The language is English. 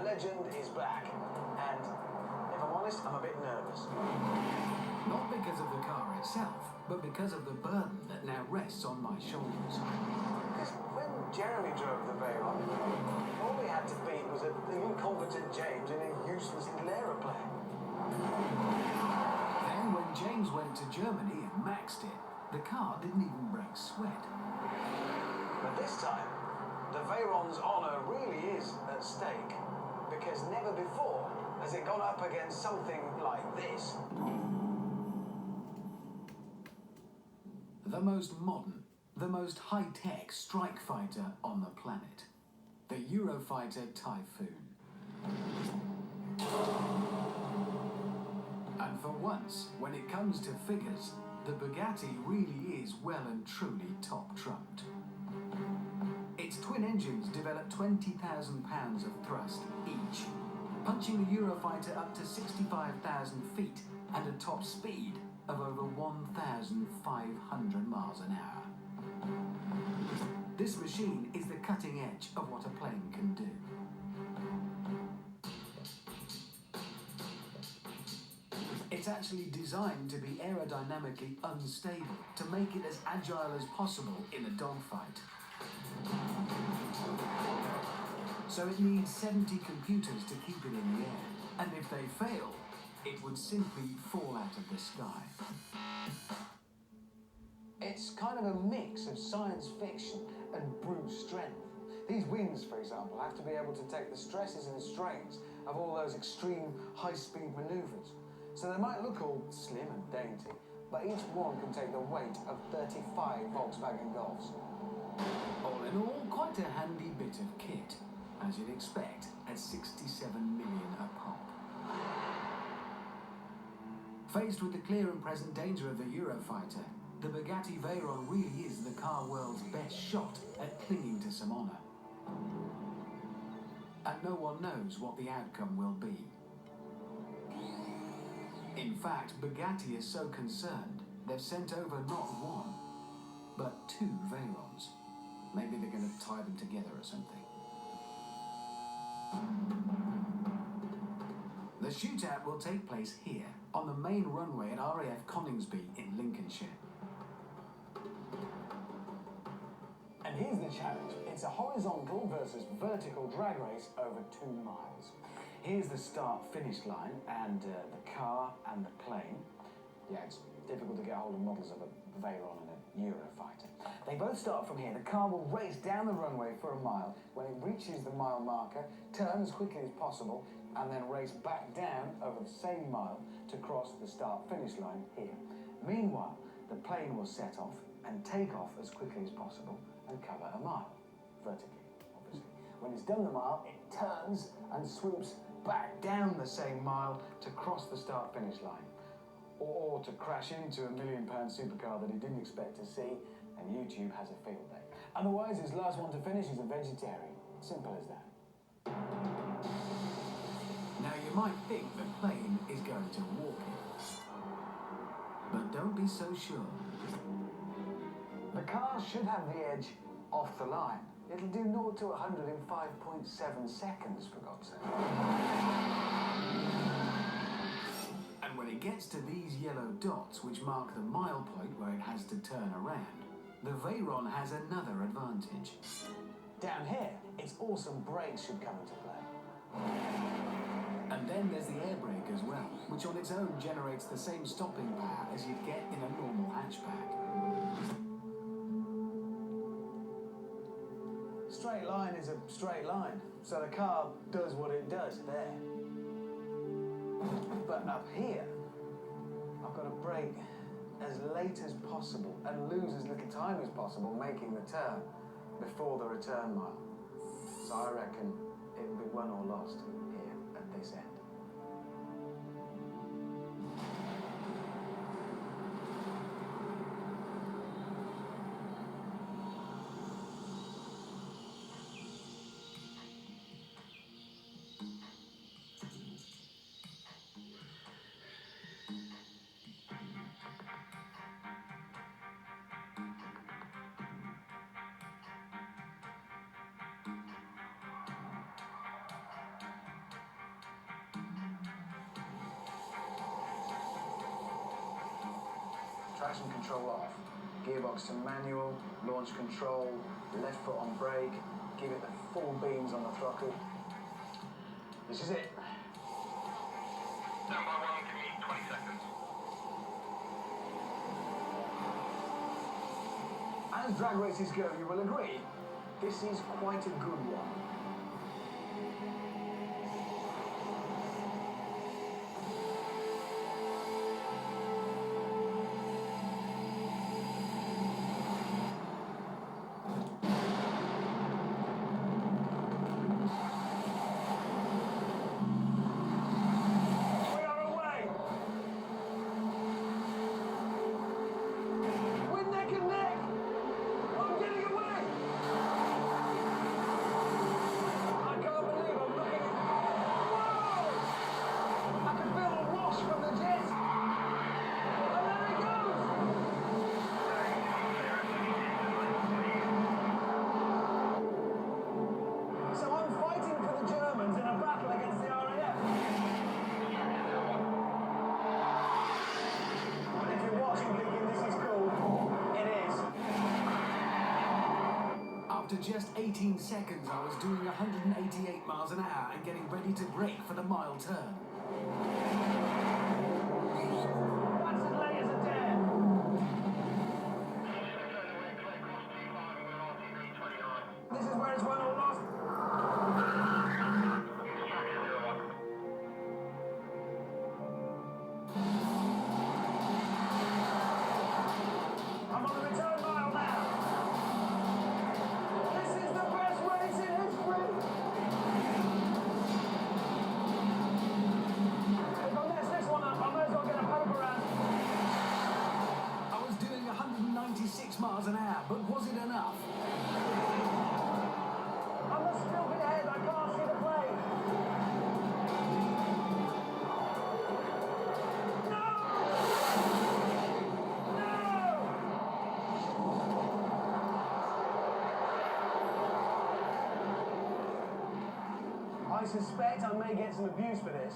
legend is back, and if I'm honest, I'm a bit nervous. Not because of the car itself, but because of the burden that now rests on my shoulders. Because when Jeremy drove the Veyron, all we had to beat was an incompetent James in a useless little aeroplane. Then when James went to Germany and maxed it, the car didn't even break sweat. But this time, the Veyron's honour really is at stake, because never before has it gone up against something like this. The most modern, the most high-tech strike fighter on the planet. The Eurofighter Typhoon. And for once, when it comes to figures, the Bugatti really is well and truly top-trumped. Its twin engines develop 20,000 pounds of thrust each, punching the Eurofighter up to 65,000 feet and a top speed of over 1,500 miles an hour. This machine is the cutting edge of what a plane can do. It's actually designed to be aerodynamically unstable to make it as agile as possible in a dogfight. So it needs 70 computers to keep it in the air, and if they fail, it would simply fall out of the sky. It's kind of a mix of science fiction and brute strength. These wings, for example, have to be able to take the stresses and strains of all those extreme high-speed manoeuvres. So they might look all slim and dainty, but each one can take the weight of 35 Volkswagen Golfs. All in all, quite a handy bit of kit, as you'd expect, at 67 million a pop. Faced with the clear and present danger of the Eurofighter, the Bugatti Veyron really is the car world's best shot at clinging to some honour. And no one knows what the outcome will be. In fact, Bugatti is so concerned, they've sent over not one, but 2 Veyrons. Maybe they're going to tie them together or something. The shootout will take place here, on the main runway at RAF Coningsby in Lincolnshire. And here's the challenge. It's a horizontal versus vertical drag race over 2 miles. Here's the start-finish line, and the car and the plane. Yeah, it's difficult to get hold of models of a Veyron and a Eurofighter. They both start from here. The car will race down the runway for a mile. When it reaches the mile marker, turn as quickly as possible, and then race back down over the same mile to cross the start-finish line here. Meanwhile, the plane will set off and take off as quickly as possible and cover a mile, vertically, obviously. When it's done the mile, it turns and swoops back down the same mile to cross the start-finish line, or to crash into a £1 million supercar that he didn't expect to see, and YouTube has a field day. Otherwise, his last one to finish is a vegetarian. Simple as that. Now you might think the plane is going to walk it, but don't be so sure. The car should have the edge off the line. It'll do 0 to 100 in 5.7 seconds, for God's sake. And when it gets to these yellow dots, which mark the mile point where it has to turn around, the Veyron has another advantage. Down here, its awesome brakes should come into play. And then there's the air brake as well, which on its own generates the same stopping power as you'd get in a normal hatchback. Straight line is a straight line, so the car does what it does there. But up here, I've got to brake as late as possible and lose as little time as possible making the turn before the return mile. So I reckon it will be won or lost here at this end. traction control off. Gearbox to manual, launch control, left foot on brake, give it the full beams on the throttle. This is it. Stand by one, give me 20 seconds. As drag races go, you will agree, this is quite a good one. After just 18 seconds, I was doing 188 miles an hour and getting ready to brake for the mile turn. That's as late as a dare. This is where it's won or lost. I'm on the return mile now. This is the best race in history. If I mess this one up, I might as well get a poke around. I was doing 196 miles an hour, but was it enough? I must still be ahead. I can't see the plane. No! I suspect I may get some abuse for this.